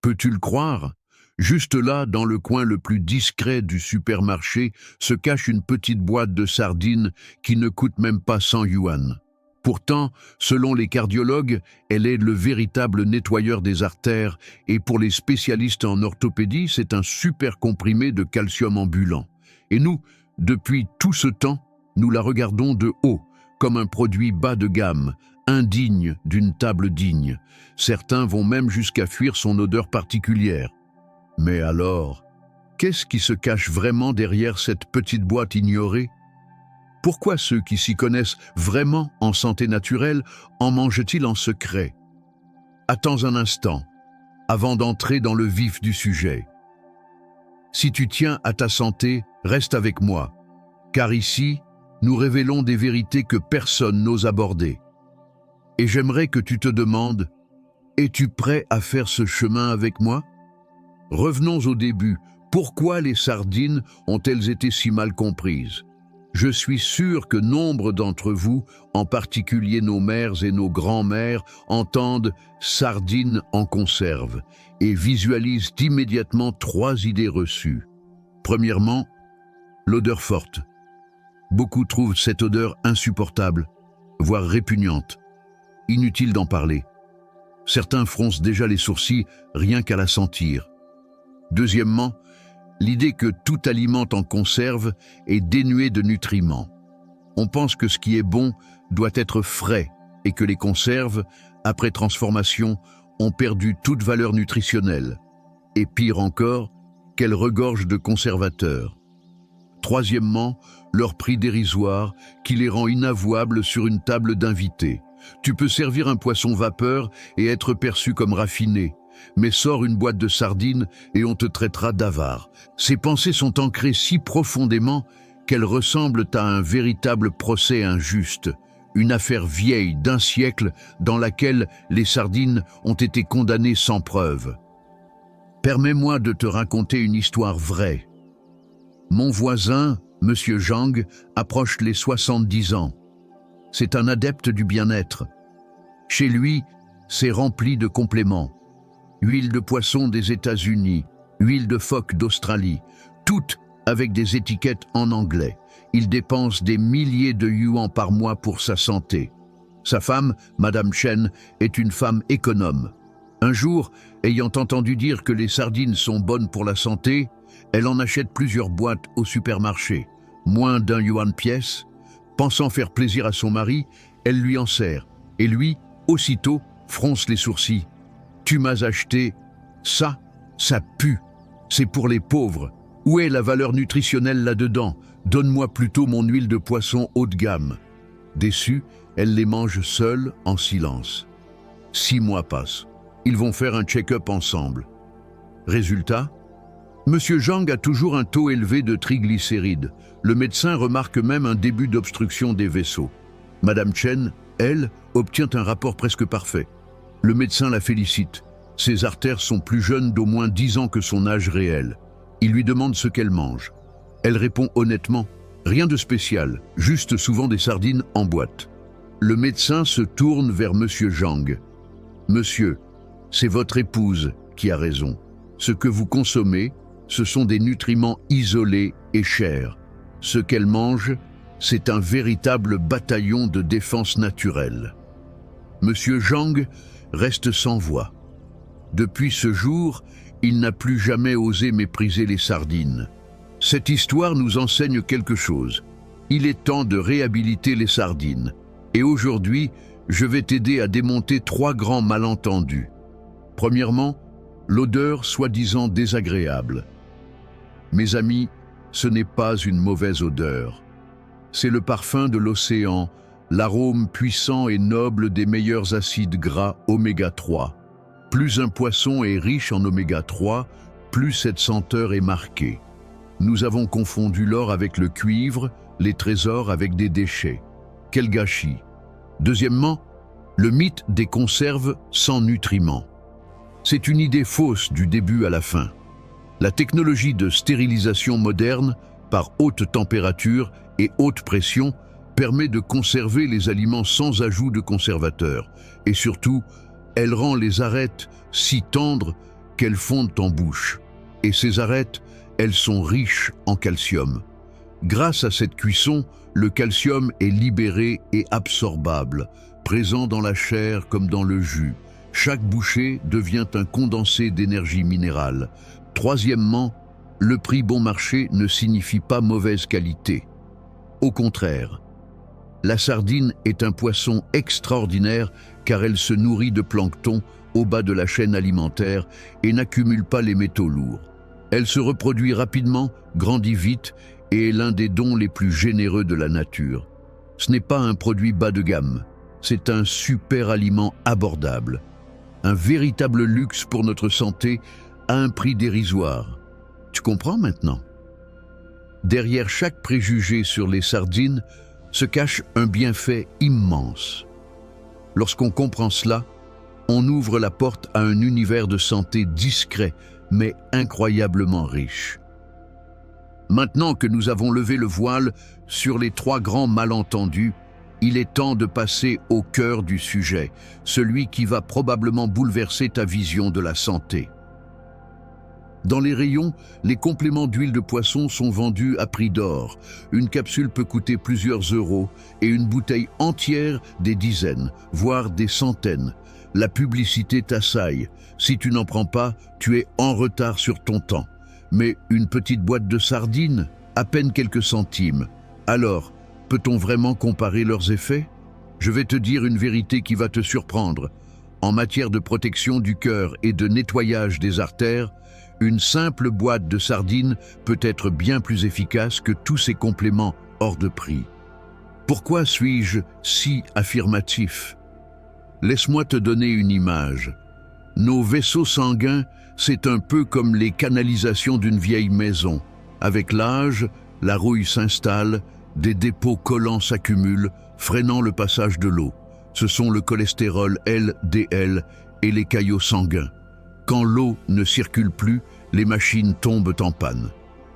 Peux-tu le croire? Juste là, dans le coin le plus discret du supermarché, se cache une petite boîte de sardines qui ne coûte même pas 100 yuan. Pourtant, selon les cardiologues, elle est le véritable nettoyeur des artères et pour les spécialistes en orthopédie, c'est un super comprimé de calcium ambulant. Et nous, depuis tout ce temps, nous la regardons de haut, comme un produit bas de gamme, indigne d'une table digne. Certains vont même jusqu'à fuir son odeur particulière. Mais alors, qu'est-ce qui se cache vraiment derrière cette petite boîte ignorée? Pourquoi ceux qui s'y connaissent vraiment en santé naturelle en mangent-ils en secret? Attends un instant, avant d'entrer dans le vif du sujet. Si tu tiens à ta santé, reste avec moi, car ici, nous révélons des vérités que personne n'ose aborder. Et j'aimerais que tu te demandes, es-tu prêt à faire ce chemin avec moi? Revenons au début. Pourquoi les sardines ont-elles été si mal comprises? Je suis sûr que nombre d'entre vous, en particulier nos mères et nos grands-mères, entendent « sardines en conserve » et visualisent immédiatement 3 idées reçues. Premièrement, l'odeur forte. Beaucoup trouvent cette odeur insupportable, voire répugnante. Inutile d'en parler. Certains froncent déjà les sourcils rien qu'à la sentir. Deuxièmement, l'idée que tout aliment en conserve est dénué de nutriments. On pense que ce qui est bon doit être frais et que les conserves, après transformation, ont perdu toute valeur nutritionnelle. Et pire encore, qu'elles regorgent de conservateurs. Troisièmement, leur prix dérisoire qui les rend inavouables sur une table d'invités. Tu peux servir un poisson vapeur et être perçu comme raffiné. Mais sors une boîte de sardines et on te traitera d'avare. Ces pensées sont ancrées si profondément qu'elles ressemblent à un véritable procès injuste, une affaire vieille d'un siècle dans laquelle les sardines ont été condamnées sans preuve. Permets-moi de te raconter une histoire vraie. Mon voisin, Monsieur Zhang, approche les 70 ans. C'est un adepte du bien-être. Chez lui, c'est rempli de compléments. Huile de poisson des États-Unis, huile de phoque d'Australie, toutes avec des étiquettes en anglais. Il dépense des milliers de yuans par mois pour sa santé. Sa femme, Madame Chen, est une femme économe. Un jour, ayant entendu dire que les sardines sont bonnes pour la santé, elle en achète plusieurs boîtes au supermarché, moins d'1 yuan pièce. Pensant faire plaisir à son mari, elle lui en sert, et lui, aussitôt, fronce les sourcils. « Tu m'as acheté ça, ça pue, c'est pour les pauvres. Où est la valeur nutritionnelle là-dedans? Donne-moi plutôt mon huile de poisson haut de gamme. » Déçue, elle les mange seule, en silence. 6 mois passent. Ils vont faire un check-up ensemble. Résultat? Monsieur Zhang a toujours un taux élevé de triglycérides. Le médecin remarque même un début d'obstruction des vaisseaux. Madame Chen, elle, obtient un rapport presque parfait. Le médecin la félicite. Ses artères sont plus jeunes d'au moins 10 ans que son âge réel. Il lui demande ce qu'elle mange. Elle répond honnêtement, rien de spécial, juste souvent des sardines en boîte. Le médecin se tourne vers Monsieur Zhang. Monsieur, c'est votre épouse qui a raison. Ce que vous consommez, ce sont des nutriments isolés et chers. Ce qu'elle mange, c'est un véritable bataillon de défense naturelle. Monsieur Zhang reste sans voix. Depuis ce jour, il n'a plus jamais osé mépriser les sardines. Cette histoire nous enseigne quelque chose. Il est temps de réhabiliter les sardines. Et aujourd'hui, je vais t'aider à démonter 3 grands malentendus. Premièrement, l'odeur soi-disant désagréable. Mes amis, ce n'est pas une mauvaise odeur. C'est le parfum de l'océan, l'arôme puissant et noble des meilleurs acides gras oméga 3. Plus un poisson est riche en oméga 3, plus cette senteur est marquée. Nous avons confondu l'or avec le cuivre, les trésors avec des déchets. Quel gâchis! Deuxièmement, le mythe des conserves sans nutriments. C'est une idée fausse du début à la fin. La technologie de stérilisation moderne, par haute température et haute pression, permet de conserver les aliments sans ajout de conservateurs. Et surtout, elle rend les arêtes si tendres qu'elles fondent en bouche. Et ces arêtes, elles sont riches en calcium. Grâce à cette cuisson, le calcium est libéré et absorbable, présent dans la chair comme dans le jus. Chaque bouchée devient un condensé d'énergie minérale. Troisièmement, le prix bon marché ne signifie pas mauvaise qualité. Au contraire, la sardine est un poisson extraordinaire car elle se nourrit de plancton au bas de la chaîne alimentaire et n'accumule pas les métaux lourds. Elle se reproduit rapidement, grandit vite et est l'un des dons les plus généreux de la nature. Ce n'est pas un produit bas de gamme, c'est un super aliment abordable. Un véritable luxe pour notre santé à un prix dérisoire. Tu comprends maintenant? Derrière chaque préjugé sur les sardines se cache un bienfait immense. Lorsqu'on comprend cela, on ouvre la porte à un univers de santé discret, mais incroyablement riche. Maintenant que nous avons levé le voile sur les trois grands malentendus, il est temps de passer au cœur du sujet, celui qui va probablement bouleverser ta vision de la santé. Dans les rayons, les compléments d'huile de poisson sont vendus à prix d'or. Une capsule peut coûter plusieurs euros et une bouteille entière des dizaines, voire des centaines. La publicité t'assaille. Si tu n'en prends pas, tu es en retard sur ton temps. Mais une petite boîte de sardines, à peine quelques centimes. Alors, peut-on vraiment comparer leurs effets? Je vais te dire une vérité qui va te surprendre. En matière de protection du cœur et de nettoyage des artères, une simple boîte de sardines peut être bien plus efficace que tous ces compléments hors de prix. Pourquoi suis-je si affirmatif? Laisse-moi te donner une image. Nos vaisseaux sanguins, c'est un peu comme les canalisations d'une vieille maison. Avec l'âge, la rouille s'installe, des dépôts collants s'accumulent, freinant le passage de l'eau. Ce sont le cholestérol LDL et les caillots sanguins. Quand l'eau ne circule plus, les machines tombent en panne.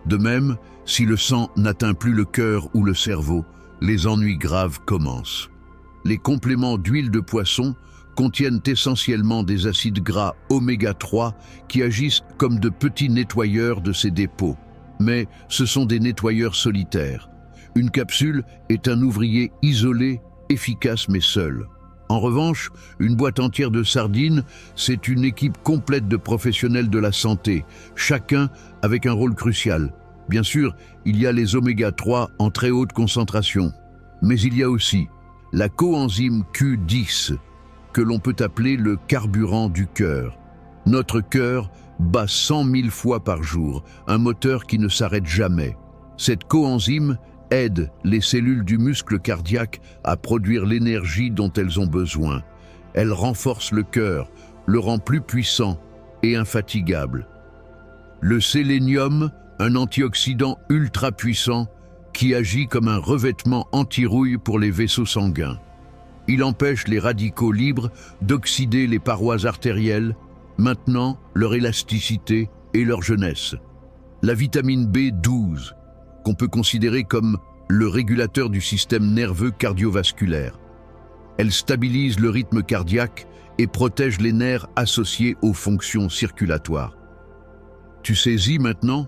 De même, si le sang n'atteint plus le cœur ou le cerveau, les ennuis graves commencent. Les compléments d'huile de poisson contiennent essentiellement des acides gras oméga 3 qui agissent comme de petits nettoyeurs de ces dépôts. Mais ce sont des nettoyeurs solitaires. Une capsule est un ouvrier isolé, efficace mais seul. En revanche, une boîte entière de sardines, c'est une équipe complète de professionnels de la santé, chacun avec un rôle crucial. Bien sûr, il y a les oméga 3 en très haute concentration, mais il y a aussi la coenzyme Q10, que l'on peut appeler le carburant du cœur. Notre cœur bat 100 000 fois par jour, un moteur qui ne s'arrête jamais. Cette coenzyme aide les cellules du muscle cardiaque à produire l'énergie dont elles ont besoin. Elle renforce le cœur, le rend plus puissant et infatigable. Le sélénium, un antioxydant ultra puissant qui agit comme un revêtement anti-rouille pour les vaisseaux sanguins. Il empêche les radicaux libres d'oxyder les parois artérielles, maintenant leur élasticité et leur jeunesse. La vitamine B12, qu'on peut considérer comme le régulateur du système nerveux cardiovasculaire. Elle stabilise le rythme cardiaque et protège les nerfs associés aux fonctions circulatoires. Tu saisis maintenant?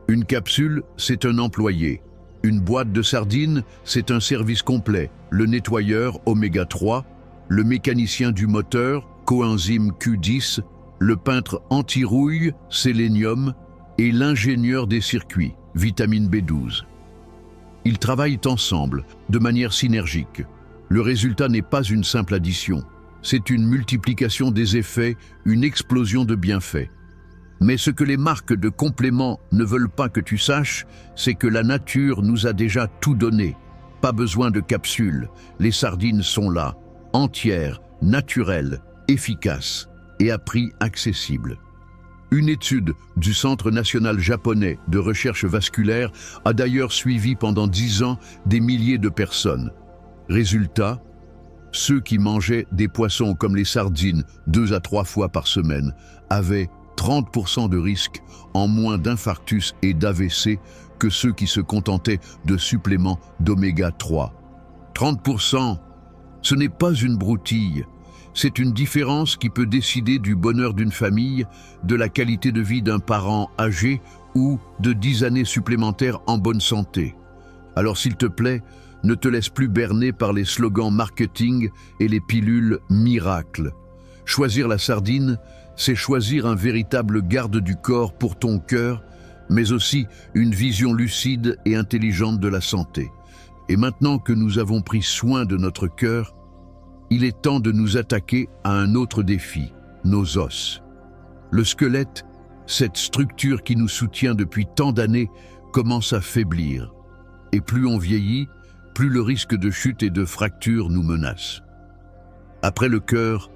Une capsule, c'est un employé. Une boîte de sardines, c'est un service complet. Le nettoyeur oméga 3, le mécanicien du moteur, coenzyme Q10, le peintre anti-rouille, sélénium, et l'ingénieur des circuits, vitamine B12. Ils travaillent ensemble, de manière synergique. Le résultat n'est pas une simple addition, c'est une multiplication des effets, une explosion de bienfaits. Mais ce que les marques de compléments ne veulent pas que tu saches, c'est que la nature nous a déjà tout donné. Pas besoin de capsules, les sardines sont là, entières, naturelles, efficaces et à prix accessible. Une étude du Centre national japonais de recherche vasculaire a d'ailleurs suivi pendant 10 ans des milliers de personnes. Résultat, ceux qui mangeaient des poissons comme les sardines 2 à 3 fois par semaine avaient 30% de risque en moins d'infarctus et d'AVC que ceux qui se contentaient de suppléments d'oméga 3. 30%, ce n'est pas une broutille, C'est une différence qui peut décider du bonheur d'une famille, de la qualité de vie d'un parent âgé ou de 10 années supplémentaires en bonne santé. Alors s'il te plaît, ne te laisse plus berner par les slogans marketing et les pilules miracles. Choisir la sardine, c'est choisir un véritable garde du corps pour ton cœur, mais aussi une vision lucide et intelligente de la santé. Et maintenant que nous avons pris soin de notre cœur, il est temps de nous attaquer à un autre défi, nos os. Le squelette, cette structure qui nous soutient depuis tant d'années, commence à faiblir. Et plus on vieillit, plus le risque de chute et de fracture nous menace. Après le cœur,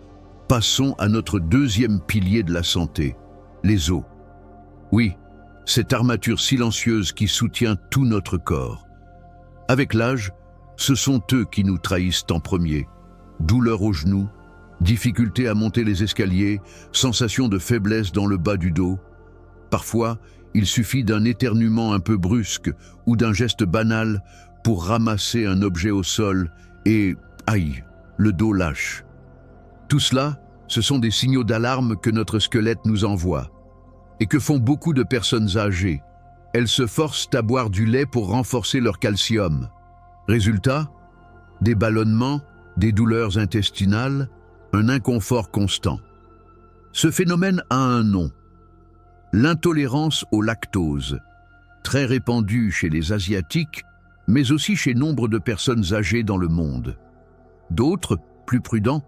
passons à notre deuxième pilier de la santé, les os. Oui, cette armature silencieuse qui soutient tout notre corps. Avec l'âge, ce sont eux qui nous trahissent en premier. Douleur aux genoux, difficulté à monter les escaliers, sensation de faiblesse dans le bas du dos. Parfois, il suffit d'un éternuement un peu brusque ou d'un geste banal pour ramasser un objet au sol et, aïe, le dos lâche. Tout cela, ce sont des signaux d'alarme que notre squelette nous envoie. Et que font beaucoup de personnes âgées? Elles se forcent à boire du lait pour renforcer leur calcium. Résultat, des ballonnements, des douleurs intestinales, un inconfort constant. Ce phénomène a un nom, l'intolérance au lactose, très répandue chez les Asiatiques, mais aussi chez nombre de personnes âgées dans le monde. D'autres, plus prudents,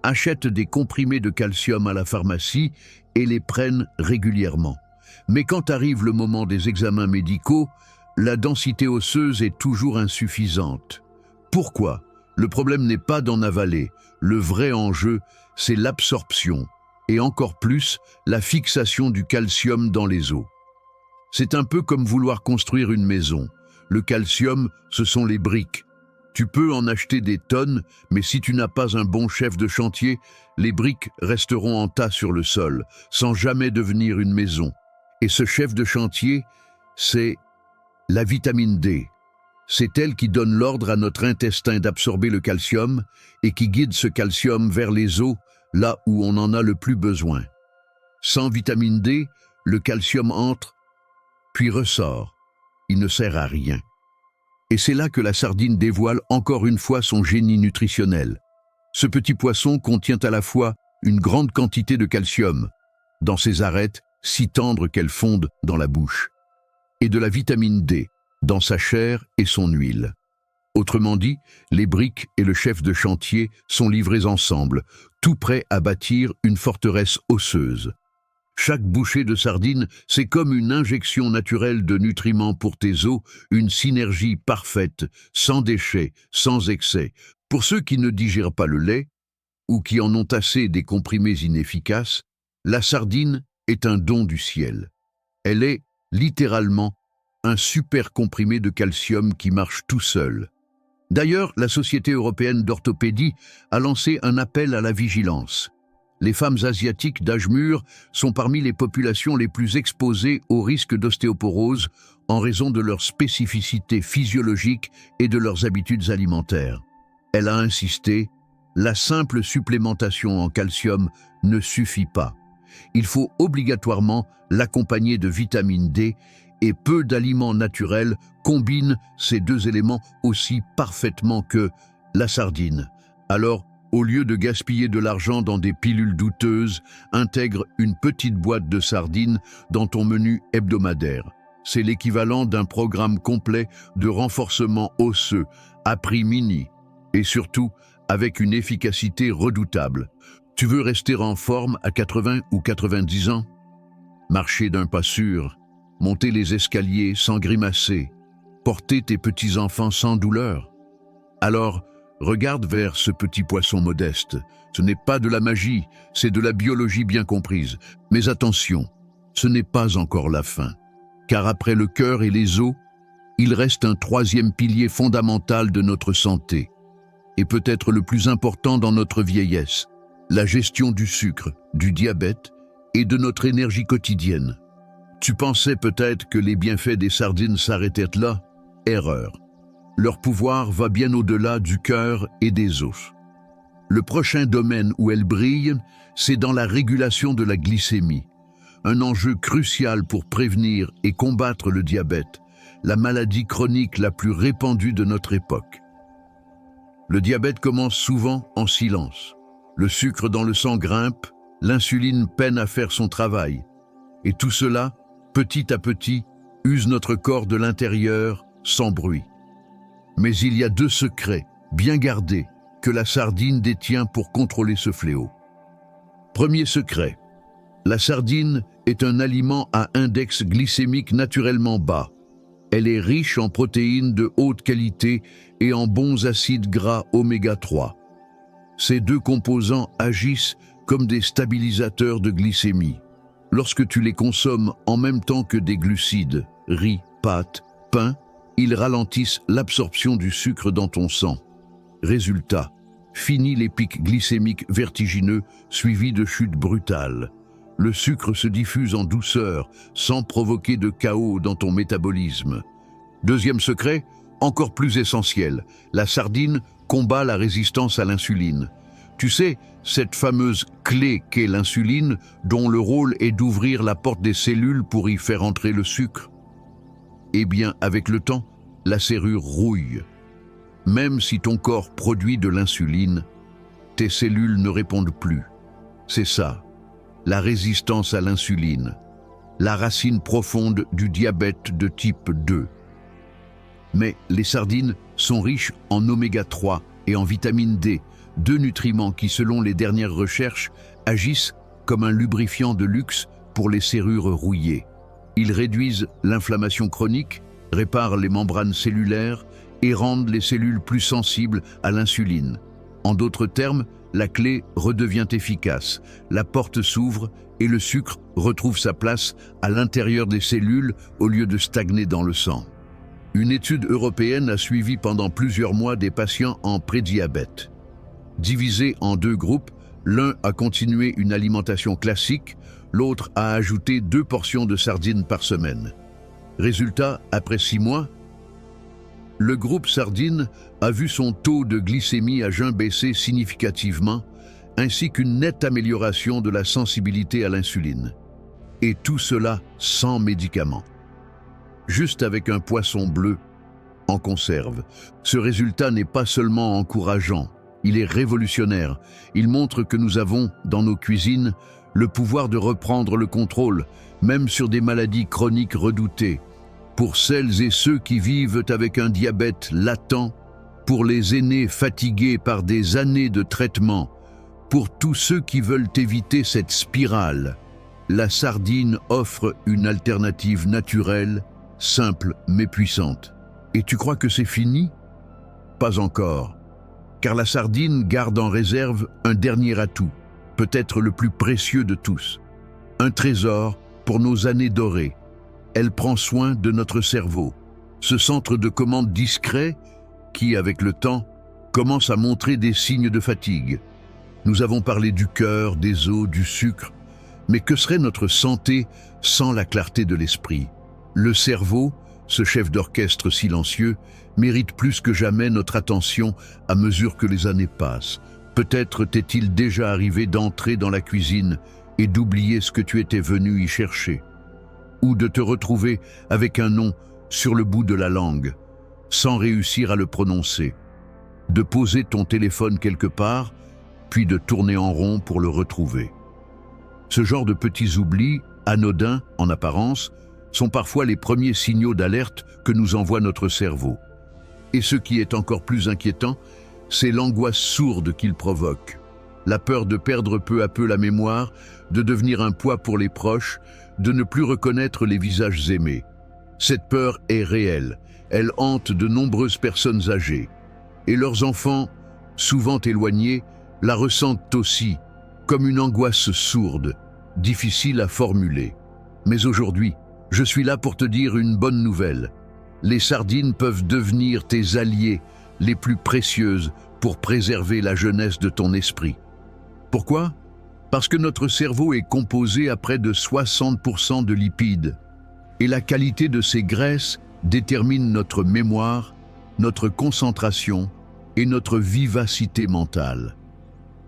achètent des comprimés de calcium à la pharmacie et les prennent régulièrement. Mais quand arrive le moment des examens médicaux, la densité osseuse est toujours insuffisante. Pourquoi? Le problème n'est pas d'en avaler. Le vrai enjeu, c'est l'absorption, et encore plus, la fixation du calcium dans les os. C'est un peu comme vouloir construire une maison. Le calcium, ce sont les briques. Tu peux en acheter des tonnes, mais si tu n'as pas un bon chef de chantier, les briques resteront en tas sur le sol, sans jamais devenir une maison. Et ce chef de chantier, c'est la vitamine D. C'est elle qui donne l'ordre à notre intestin d'absorber le calcium et qui guide ce calcium vers les os, là où on en a le plus besoin. Sans vitamine D, le calcium entre, puis ressort. Il ne sert à rien. Et c'est là que la sardine dévoile encore une fois son génie nutritionnel. Ce petit poisson contient à la fois une grande quantité de calcium, dans ses arêtes si tendres qu'elles fondent dans la bouche, et de la vitamine D, dans sa chair et son huile. Autrement dit, les briques et le chef de chantier sont livrés ensemble, tout prêts à bâtir une forteresse osseuse. Chaque bouchée de sardine, c'est comme une injection naturelle de nutriments pour tes os, une synergie parfaite, sans déchets, sans excès. Pour ceux qui ne digèrent pas le lait, ou qui en ont assez des comprimés inefficaces, la sardine est un don du ciel. Elle est, littéralement, un super comprimé de calcium qui marche tout seul. D'ailleurs, la Société européenne d'orthopédie a lancé un appel à la vigilance. Les femmes asiatiques d'âge mûr sont parmi les populations les plus exposées au risque d'ostéoporose en raison de leur spécificité physiologique et de leurs habitudes alimentaires. Elle a insisté, la simple supplémentation en calcium ne suffit pas. Il faut obligatoirement l'accompagner de vitamine D et peu d'aliments naturels combinent ces deux éléments aussi parfaitement que la sardine. Alors, au lieu de gaspiller de l'argent dans des pilules douteuses, intègre une petite boîte de sardines dans ton menu hebdomadaire. C'est l'équivalent d'un programme complet de renforcement osseux, à prix mini, et surtout avec une efficacité redoutable. Tu veux rester en forme à 80 ou 90 ans? Marcher d'un pas sûr, monter les escaliers sans grimacer, porter tes petits-enfants sans douleur. Alors, regarde vers ce petit poisson modeste. Ce n'est pas de la magie, c'est de la biologie bien comprise. Mais attention, ce n'est pas encore la fin. Car après le cœur et les os, il reste un troisième pilier fondamental de notre santé, et peut-être le plus important dans notre vieillesse, la gestion du sucre, du diabète et de notre énergie quotidienne. Tu pensais peut-être que les bienfaits des sardines s'arrêtaient là? Erreur. Leur pouvoir va bien au-delà du cœur et des os. Le prochain domaine où elle brille, c'est dans la régulation de la glycémie, un enjeu crucial pour prévenir et combattre le diabète, la maladie chronique la plus répandue de notre époque. Le diabète commence souvent en silence. Le sucre dans le sang grimpe, l'insuline peine à faire son travail. Et tout cela, petit à petit, use notre corps de l'intérieur sans bruit. Mais il y a 2 secrets, bien gardés, que la sardine détient pour contrôler ce fléau. Premier secret, la sardine est un aliment à index glycémique naturellement bas. Elle est riche en protéines de haute qualité et en bons acides gras oméga 3. Ces 2 composants agissent comme des stabilisateurs de glycémie. Lorsque tu les consommes en même temps que des glucides, riz, pâtes, pain, ils ralentissent l'absorption du sucre dans ton sang. Résultat, fini les pics glycémiques vertigineux suivis de chutes brutales. Le sucre se diffuse en douceur, sans provoquer de chaos dans ton métabolisme. Deuxième secret, encore plus essentiel, la sardine combat la résistance à l'insuline. Tu sais, cette fameuse clé qu'est l'insuline, dont le rôle est d'ouvrir la porte des cellules pour y faire entrer le sucre. Eh bien, avec le temps, la serrure rouille. Même si ton corps produit de l'insuline, tes cellules ne répondent plus. C'est ça, la résistance à l'insuline, la racine profonde du diabète de type 2. Mais les sardines sont riches en oméga 3 et en vitamine D, 2 nutriments qui, selon les dernières recherches, agissent comme un lubrifiant de luxe pour les serrures rouillées. Ils réduisent l'inflammation chronique, réparent les membranes cellulaires et rendent les cellules plus sensibles à l'insuline. En d'autres termes, la clé redevient efficace, la porte s'ouvre et le sucre retrouve sa place à l'intérieur des cellules au lieu de stagner dans le sang. Une étude européenne a suivi pendant plusieurs mois des patients en prédiabète. Divisés en 2 groupes, l'un a continué une alimentation classique, l'autre a ajouté 2 portions de sardines par semaine. Résultat, après 6 mois, le groupe sardine a vu son taux de glycémie à jeun baisser significativement, ainsi qu'une nette amélioration de la sensibilité à l'insuline. Et tout cela sans médicaments. Juste avec un poisson bleu en conserve. Ce résultat n'est pas seulement encourageant, il est révolutionnaire. Il montre que nous avons, dans nos cuisines, le pouvoir de reprendre le contrôle, même sur des maladies chroniques redoutées. Pour celles et ceux qui vivent avec un diabète latent, pour les aînés fatigués par des années de traitement, pour tous ceux qui veulent éviter cette spirale, la sardine offre une alternative naturelle, simple mais puissante. Et tu crois que c'est fini? Pas encore. Car la sardine garde en réserve un dernier atout, peut-être le plus précieux de tous. Un trésor pour nos années dorées. Elle prend soin de notre cerveau, ce centre de commande discret qui, avec le temps, commence à montrer des signes de fatigue. Nous avons parlé du cœur, des os, du sucre, mais que serait notre santé sans la clarté de l'esprit? Le cerveau, ce chef d'orchestre silencieux, mérite plus que jamais notre attention à mesure que les années passent. Peut-être t'est-il déjà arrivé d'entrer dans la cuisine et d'oublier ce que tu étais venu y chercher, ou de te retrouver avec un nom sur le bout de la langue, sans réussir à le prononcer, de poser ton téléphone quelque part, puis de tourner en rond pour le retrouver. Ce genre de petits oublis, anodins en apparence, sont parfois les premiers signaux d'alerte que nous envoie notre cerveau. Et ce qui est encore plus inquiétant, c'est l'angoisse sourde qu'il provoque. La peur de perdre peu à peu la mémoire, de devenir un poids pour les proches, de ne plus reconnaître les visages aimés. Cette peur est réelle, elle hante de nombreuses personnes âgées. Et leurs enfants, souvent éloignés, la ressentent aussi, comme une angoisse sourde, difficile à formuler. Mais aujourd'hui, je suis là pour te dire une bonne nouvelle. Les sardines peuvent devenir tes alliés les plus précieuses pour préserver la jeunesse de ton esprit. Pourquoi? Parce que notre cerveau est composé à près de 60% de lipides. Et la qualité de ces graisses détermine notre mémoire, notre concentration et notre vivacité mentale.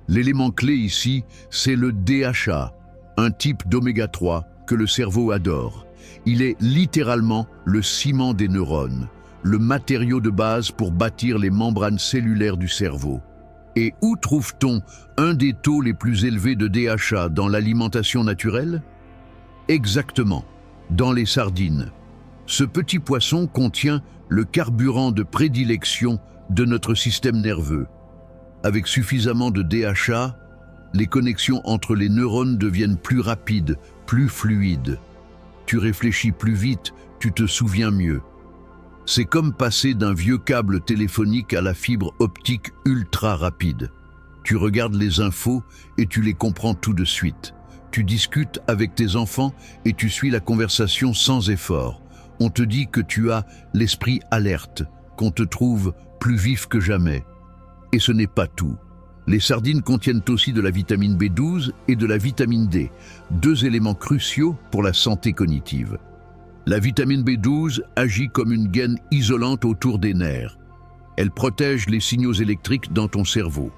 L'élément clé ici, c'est le DHA, un type d'oméga 3 que le cerveau adore. Il est littéralement le ciment des neurones, le matériau de base pour bâtir les membranes cellulaires du cerveau. Et où trouve-t-on un des taux les plus élevés de DHA dans l'alimentation naturelle? Exactement, dans les sardines. Ce petit poisson contient le carburant de prédilection de notre système nerveux. Avec suffisamment de DHA, les connexions entre les neurones deviennent plus rapides, plus fluides. Tu réfléchis plus vite, tu te souviens mieux. C'est comme passer d'un vieux câble téléphonique à la fibre optique ultra rapide. Tu regardes les infos et tu les comprends tout de suite. Tu discutes avec tes enfants et tu suis la conversation sans effort. On te dit que tu as l'esprit alerte, qu'on te trouve plus vif que jamais. Et ce n'est pas tout. Les sardines contiennent aussi de la vitamine B12 et de la vitamine D, deux éléments cruciaux pour la santé cognitive. La vitamine B12 agit comme une gaine isolante autour des nerfs. Elle protège les signaux électriques dans ton cerveau.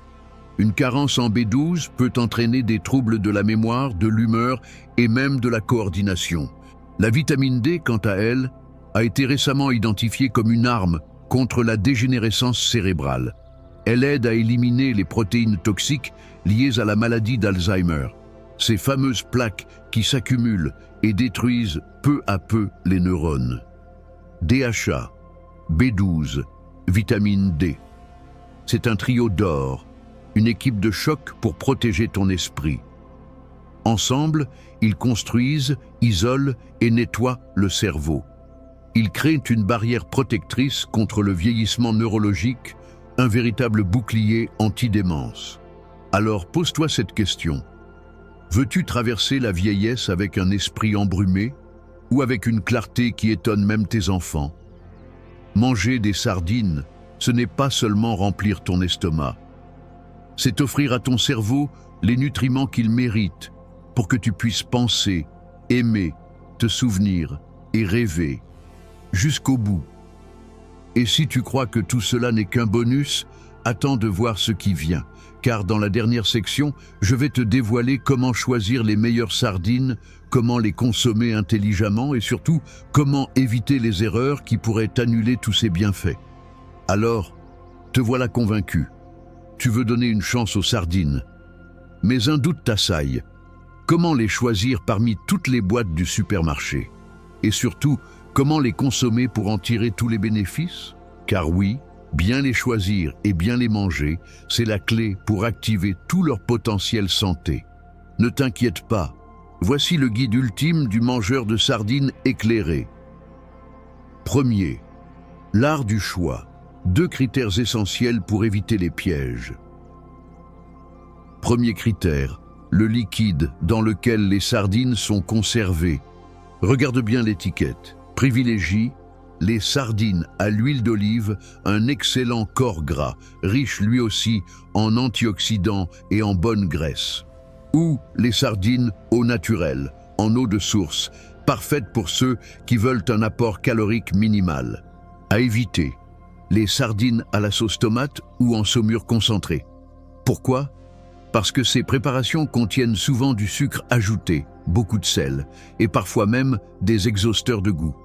Une carence en B12 peut entraîner des troubles de la mémoire, de l'humeur et même de la coordination. La vitamine D, quant à elle, a été récemment identifiée comme une arme contre la dégénérescence cérébrale. Elle aide à éliminer les protéines toxiques liées à la maladie d'Alzheimer, ces fameuses plaques qui s'accumulent et détruisent peu à peu les neurones. DHA, B12, vitamine D. C'est un trio d'or, une équipe de choc pour protéger ton esprit. Ensemble, ils construisent, isolent et nettoient le cerveau. Ils créent une barrière protectrice contre le vieillissement neurologique, un véritable bouclier anti-démence. Alors pose-toi cette question. Veux-tu traverser la vieillesse avec un esprit embrumé ou avec une clarté qui étonne même tes enfants? Manger des sardines, ce n'est pas seulement remplir ton estomac. C'est offrir à ton cerveau les nutriments qu'il mérite pour que tu puisses penser, aimer, te souvenir et rêver jusqu'au bout. Et si tu crois que tout cela n'est qu'un bonus, attends de voir ce qui vient, car dans la dernière section, je vais te dévoiler comment choisir les meilleures sardines, comment les consommer intelligemment et surtout comment éviter les erreurs qui pourraient annuler tous ces bienfaits. Alors, te voilà convaincu. Tu veux donner une chance aux sardines. Mais un doute t'assaille. Comment les choisir parmi toutes les boîtes du supermarché? Et surtout, comment les consommer pour en tirer tous les bénéfices? Car oui, bien les choisir et bien les manger, c'est la clé pour activer tout leur potentiel santé. Ne t'inquiète pas, voici le guide ultime du mangeur de sardines éclairé. Premier, l'art du choix. 2 critères essentiels pour éviter les pièges. Premier critère, le liquide dans lequel les sardines sont conservées. Regarde bien l'étiquette. Privilégie les sardines à l'huile d'olive, un excellent corps gras, riche lui aussi en antioxydants et en bonne graisse. Ou les sardines au naturel, en eau de source, parfaites pour ceux qui veulent un apport calorique minimal. À éviter, les sardines à la sauce tomate ou en saumure concentrée. Pourquoi? Parce que ces préparations contiennent souvent du sucre ajouté, beaucoup de sel, et parfois même des exhausteurs de goût.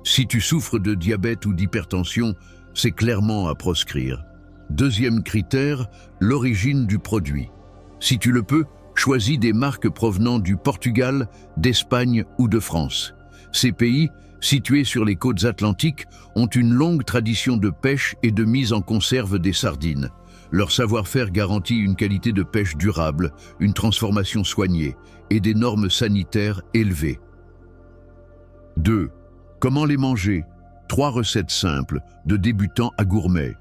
Si tu souffres de diabète ou d'hypertension, c'est clairement à proscrire. Deuxième critère, l'origine du produit. Si tu le peux, choisis des marques provenant du Portugal, d'Espagne ou de France. Ces pays, situés sur les côtes atlantiques, ont une longue tradition de pêche et de mise en conserve des sardines. Leur savoir-faire garantit une qualité de pêche durable, une transformation soignée et des normes sanitaires élevées. 2. Comment les manger? 3 recettes simples, de débutants à gourmets.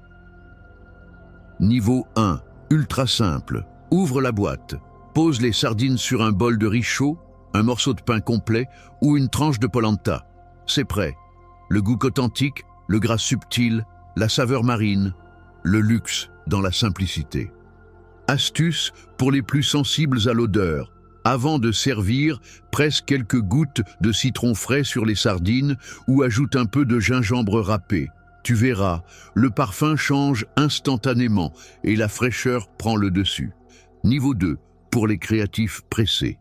Niveau 1. Ultra simple. Ouvre la boîte. Pose les sardines sur un bol de riz chaud, un morceau de pain complet ou une tranche de polenta. C'est prêt. Le goût authentique, le gras subtil, la saveur marine, le luxe dans la simplicité. Astuce pour les plus sensibles à l'odeur. Avant de servir, presse quelques gouttes de citron frais sur les sardines ou ajoute un peu de gingembre râpé. Tu verras, le parfum change instantanément et la fraîcheur prend le dessus. Niveau 2, pour les créatifs pressés.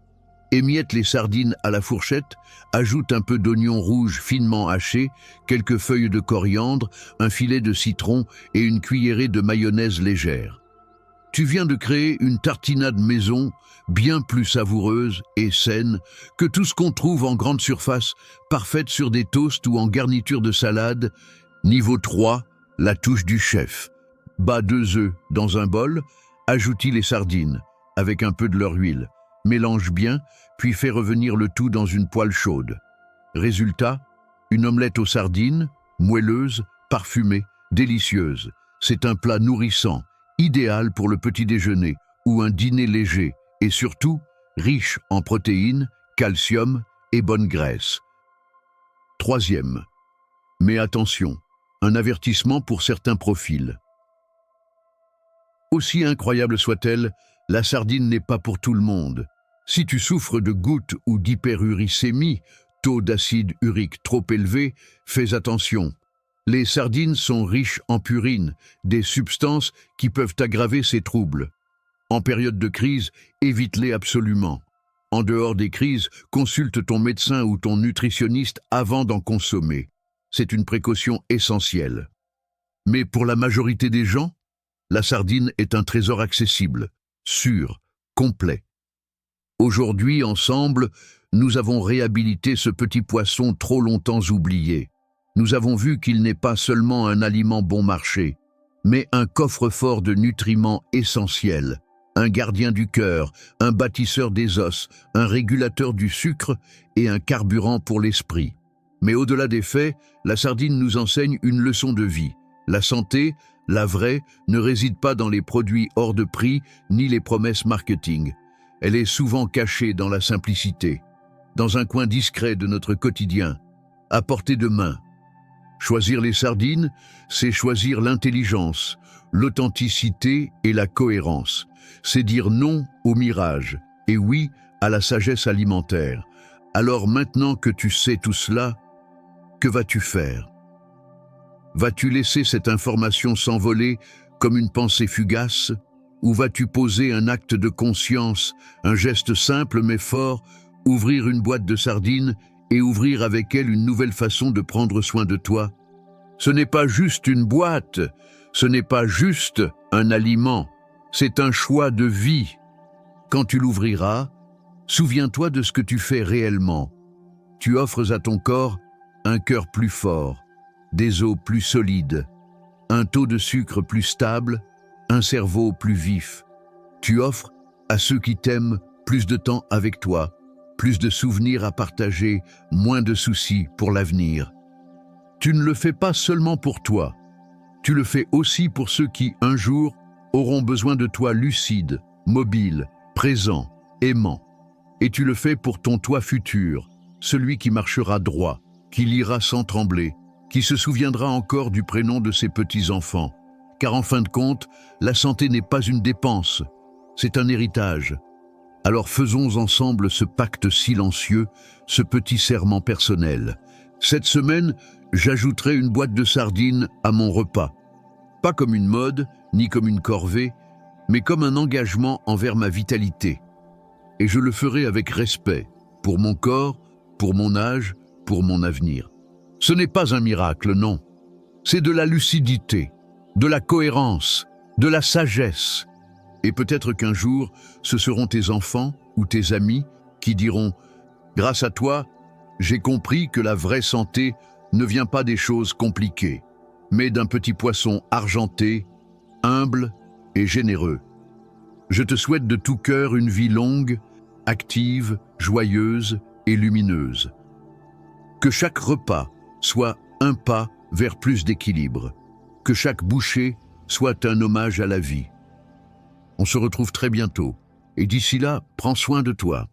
Émiette les sardines à la fourchette, ajoute un peu d'oignon rouge finement haché, quelques feuilles de coriandre, un filet de citron et une cuillerée de mayonnaise légère. Tu viens de créer une tartinade maison bien plus savoureuse et saine que tout ce qu'on trouve en grande surface, parfaite sur des toasts ou en garniture de salade. Niveau 3, la touche du chef. Bats 2 œufs dans un bol, ajoute les sardines, avec un peu de leur huile. Mélange bien, puis fais revenir le tout dans une poêle chaude. Résultat, une omelette aux sardines, moelleuse, parfumée, délicieuse. C'est un plat nourrissant, idéal pour le petit déjeuner ou un dîner léger et surtout riche en protéines, calcium et bonne graisse. Troisième, mais attention, un avertissement pour certains profils. Aussi incroyable soit-elle, la sardine n'est pas pour tout le monde. Si tu souffres de gouttes ou d'hyperuricémie, taux d'acide urique trop élevé, fais attention. Les sardines sont riches en purine, des substances qui peuvent aggraver ces troubles. En période de crise, évite-les absolument. En dehors des crises, consulte ton médecin ou ton nutritionniste avant d'en consommer. C'est une précaution essentielle. Mais pour la majorité des gens, la sardine est un trésor accessible, sûr, complet. Aujourd'hui, ensemble, nous avons réhabilité ce petit poisson trop longtemps oublié. Nous avons vu qu'il n'est pas seulement un aliment bon marché, mais un coffre-fort de nutriments essentiels, un gardien du cœur, un bâtisseur des os, un régulateur du sucre et un carburant pour l'esprit. Mais au-delà des faits, la sardine nous enseigne une leçon de vie. La santé, la vraie, ne réside pas dans les produits hors de prix ni les promesses marketing. Elle est souvent cachée dans la simplicité, dans un coin discret de notre quotidien, à portée de main. Choisir les sardines, c'est choisir l'intelligence, l'authenticité et la cohérence. C'est dire non au mirage et oui à la sagesse alimentaire. Alors maintenant que tu sais tout cela, que vas-tu faire? Vas-tu laisser cette information s'envoler comme une pensée fugace? Ou vas-tu poser un acte de conscience, un geste simple mais fort, ouvrir une boîte de sardines et ouvrir avec elle une nouvelle façon de prendre soin de toi? Ce n'est pas juste une boîte, ce n'est pas juste un aliment, c'est un choix de vie. Quand tu l'ouvriras, souviens-toi de ce que tu fais réellement. Tu offres à ton corps un cœur plus fort, des os plus solides, un taux de sucre plus stable, un cerveau plus vif. Tu offres à ceux qui t'aiment plus de temps avec toi, plus de souvenirs à partager, moins de soucis pour l'avenir. Tu ne le fais pas seulement pour toi, tu le fais aussi pour ceux qui, un jour, auront besoin de toi lucide, mobile, présent, aimant. Et tu le fais pour ton toi futur, celui qui marchera droit, qui lira sans trembler, qui se souviendra encore du prénom de ses petits-enfants. Car en fin de compte, la santé n'est pas une dépense, c'est un héritage. Alors faisons ensemble ce pacte silencieux, ce petit serment personnel. Cette semaine, j'ajouterai une boîte de sardines à mon repas. Pas comme une mode, ni comme une corvée, mais comme un engagement envers ma vitalité. Et je le ferai avec respect, pour mon corps, pour mon âge, pour mon avenir. Ce n'est pas un miracle, non. C'est de la lucidité, de la cohérence, de la sagesse. Et peut-être qu'un jour, ce seront tes enfants ou tes amis qui diront « Grâce à toi, j'ai compris que la vraie santé ne vient pas des choses compliquées, mais d'un petit poisson argenté, humble et généreux. » Je te souhaite de tout cœur une vie longue, active, joyeuse et lumineuse. Que chaque repas soit un pas vers plus d'équilibre. Que chaque bouchée soit un hommage à la vie. On se retrouve très bientôt, et d'ici là, prends soin de toi.